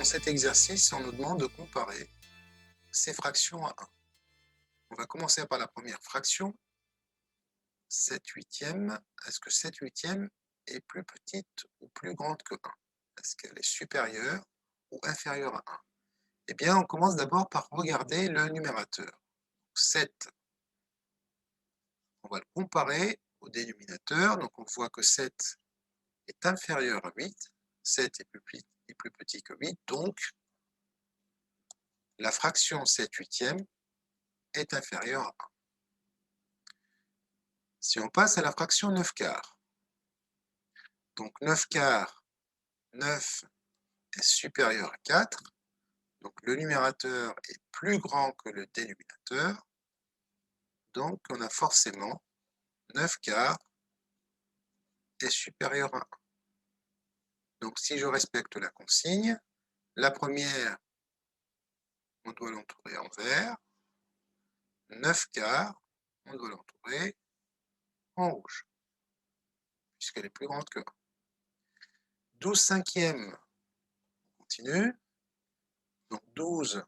Dans cet exercice, on nous demande de comparer ces fractions à 1. On va commencer par la première fraction, 7 huitièmes. Est-ce que 7 huitièmes est plus petite ou plus grande que 1? Est-ce qu'elle est supérieure ou inférieure à 1? Eh bien, on commence d'abord par regarder le numérateur. 7, on va le comparer au dénominateur. Donc, on voit que 7 est inférieur à 8. 7 est plus petit que 8. Donc, la fraction 7 huitièmes est inférieure à 1. Si on passe à la fraction 9 quarts, donc 9 quarts, 9 est supérieur à 4, donc le numérateur est plus grand que le dénominateur, donc on a forcément 9 quarts est supérieur à 1. Donc si je respecte la consigne, la première, on doit l'entourer en vert, 9 quarts, on doit l'entourer en rouge, puisqu'elle est plus grande que 1. 12 cinquièmes, on continue, donc 12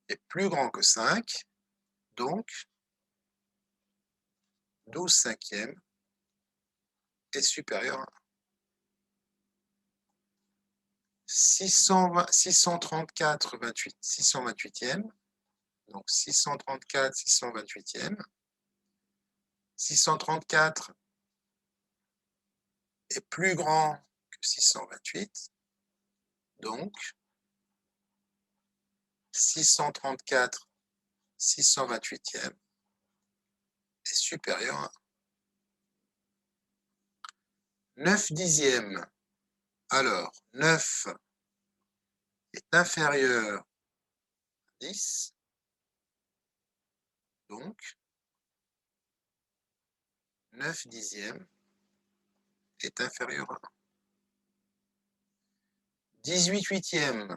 est plus grand que 5, donc 12 cinquièmes est supérieur à 1. 634 628e, donc 634 628e. 634 est plus grand que 628, donc 634 628e est supérieur à 1. 9 dixièmes, alors 9 est inférieur à 10, donc 9 dixièmes est inférieur à 1. 18 huitièmes,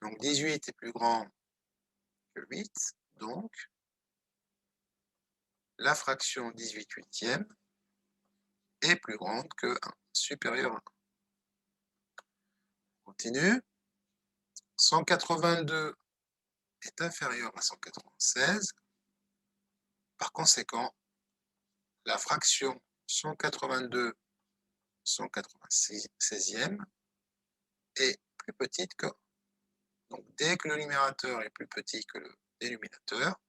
donc 18 est plus grand que 8, donc la fraction 18 huitièmes est plus grande que 1, supérieure à 1. On continue. 182 est inférieur à 196. Par conséquent, la fraction 182 196e est plus petite que 1. Donc dès que le numérateur est plus petit que le dénominateur,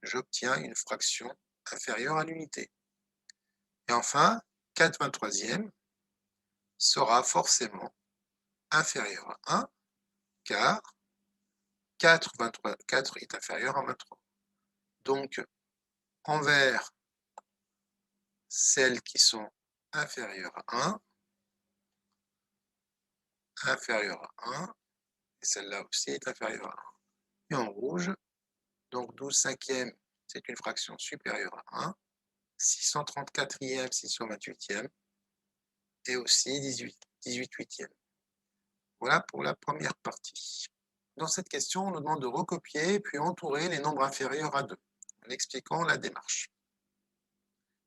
j'obtiens une fraction inférieure à l'unité. Et enfin, 4 23e sera forcément inférieur à 1, car 4 est inférieur à 23. Donc, en vert, celles qui sont inférieures à 1, inférieure à 1, et celle-là aussi est inférieure à 1. Et en rouge, donc 12 cinquièmes, c'est une fraction supérieure à 1, 634e, 628e, et aussi 18 huitièmes. Voilà pour la première partie. Dans cette question, on nous demande de recopier puis entourer les nombres inférieurs à 2, en expliquant la démarche.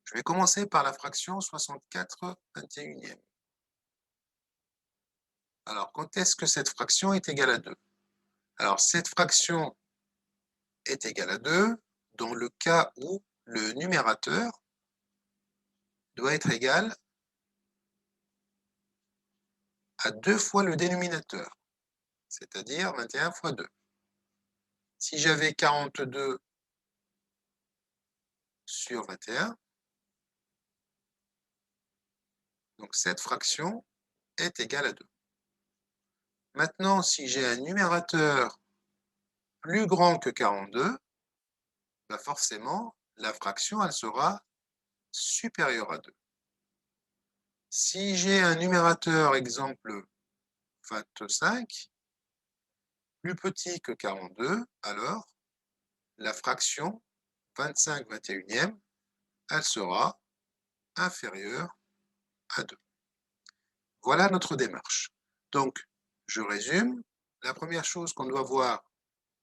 Je vais commencer par la fraction 64 21e. Alors, quand est-ce que cette fraction est égale à 2? Alors, cette fraction est égale à 2 dans le cas où le numérateur doit être égal à 2 fois le dénominateur, c'est-à-dire 21 fois 2. Si j'avais 42 sur 21, donc cette fraction est égale à 2. Maintenant, si j'ai un numérateur plus grand que 42, bah forcément, la fraction, elle sera supérieure à 2. Si j'ai un numérateur, exemple 25, plus petit que 42, alors la fraction 25 21e, elle sera inférieure à 2. Voilà notre démarche. Donc, je résume. La première chose qu'on doit voir,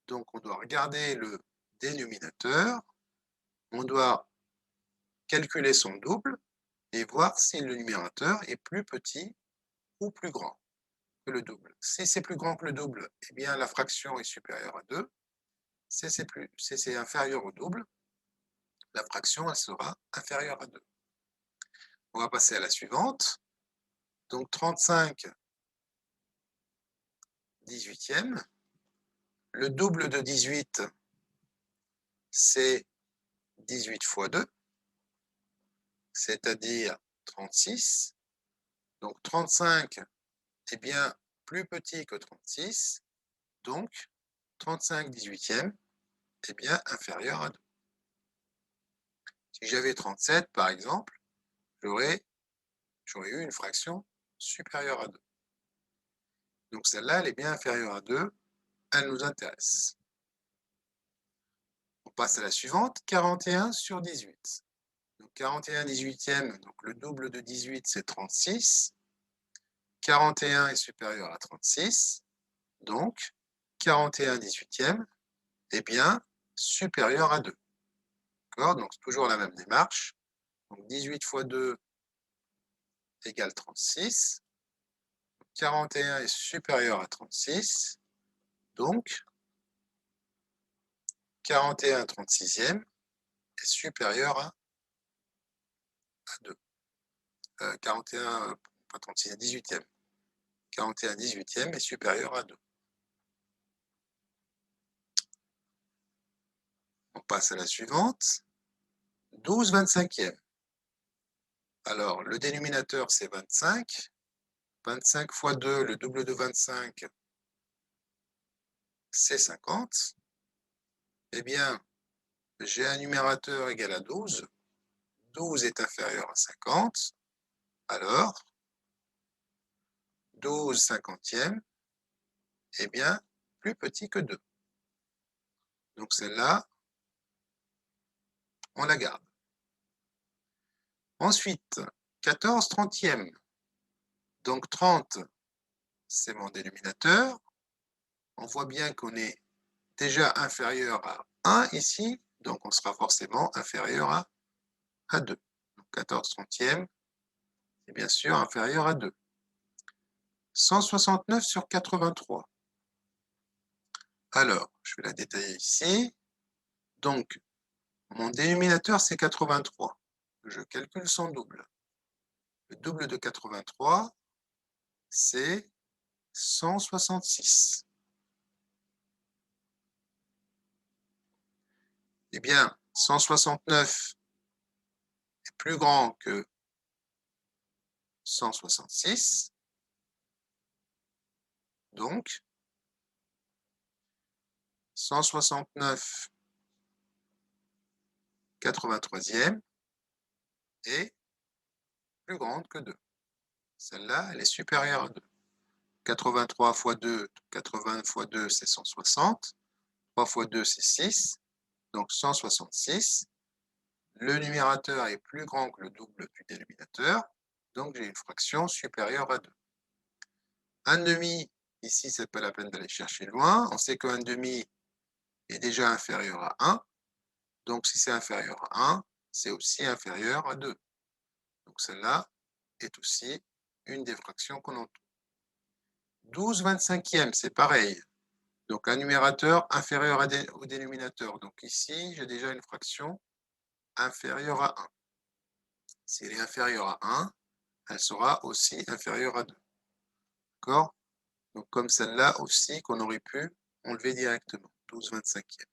donc on doit regarder le dénominateur, on doit calculer son double, et voir si le numérateur est plus petit ou plus grand que le double. Si c'est plus grand que le double, eh bien la fraction est supérieure à 2. Si c'est inférieur au double, la fraction elle sera inférieure à 2. On va passer à la suivante. Donc 35 18e. Le double de 18, c'est 18 fois 2, c'est-à-dire 36. Donc 35 est bien plus petit que 36, donc 35 18e est bien inférieur à 2. Si j'avais 37, par exemple, j'aurais eu une fraction supérieure à 2. Donc celle-là, elle est bien inférieure à 2, elle nous intéresse. On passe à la suivante, 41 sur 18. Donc 41 18e, donc le double de 18, c'est 36. 41 est supérieur à 36, donc 41 18e est bien supérieur à 2. D'accord? Donc toujours la même démarche. Donc 18 fois 2 égale 36. 41 est supérieur à 36, donc 41 36e est supérieur à 2. 41, pas 36, 18e. 41 18e est supérieur à 2. On passe à la suivante. 12 25e. Alors, le dénominateur, c'est 25. 25 fois 2, le double de 25, c'est 50. Eh bien, j'ai un numérateur égal à 12. 12 est inférieur à 50. Alors, 12 cinquantièmes est bien plus petit que 2. Donc celle-là, on la garde. Ensuite, 14 trentièmes. Donc 30, c'est mon dénominateur. On voit bien qu'on est déjà inférieur à 1 ici, donc on sera forcément inférieur à 2. Donc 14 trentièmes est bien sûr inférieur à 2. 169 sur 83. Alors, je vais la détailler ici. Donc, mon dénominateur, c'est 83. Je calcule son double. Le double de 83, c'est 166. Eh bien, 169 est plus grand que 166. Donc, 169 83e est plus grande que 2. Celle-là, elle est supérieure à 2. 83 fois 2, 80 fois 2, c'est 160. 3 fois 2, c'est 6. Donc 166. Le numérateur est plus grand que le double du dénominateur. Donc j'ai une fraction supérieure à 2. 1 demi, ici, c'est pas la peine d'aller chercher loin. On sait qu'un demi est déjà inférieur à 1. Donc si c'est inférieur à 1, c'est aussi inférieur à 2. Donc celle-là est aussi une des fractions qu'on entoure. 12 25e, c'est pareil. Donc un numérateur inférieur au dénominateur. Donc ici, j'ai déjà une fraction inférieure à 1. Si elle est inférieure à 1, elle sera aussi inférieure à 2. D'accord? Donc comme celle-là aussi qu'on aurait pu enlever directement, 12 25e.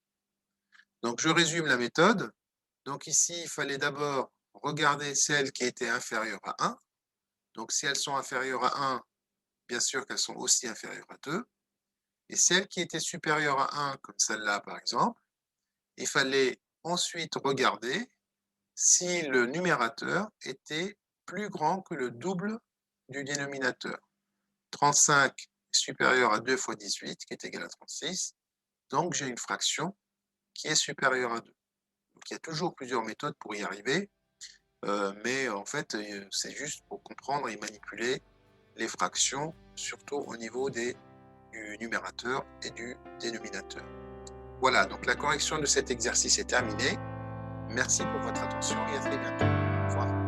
Donc je résume la méthode. Donc ici, il fallait d'abord regarder celles qui étaient inférieures à 1. Donc si elles sont inférieures à 1, bien sûr qu'elles sont aussi inférieures à 2. Et celles qui étaient supérieures à 1, comme celle-là par exemple, il fallait ensuite regarder si le numérateur était plus grand que le double du dénominateur. 35 est supérieur à 2 fois 18, qui est égal à 36. Donc j'ai une fraction qui est supérieure à 2. Donc il y a toujours plusieurs méthodes pour y arriver, mais en fait, c'est juste pour comprendre et manipuler les fractions, surtout au niveau du numérateur et du dénominateur. Voilà, donc la correction de cet exercice est terminée. Merci pour votre attention et à très bientôt. Au revoir.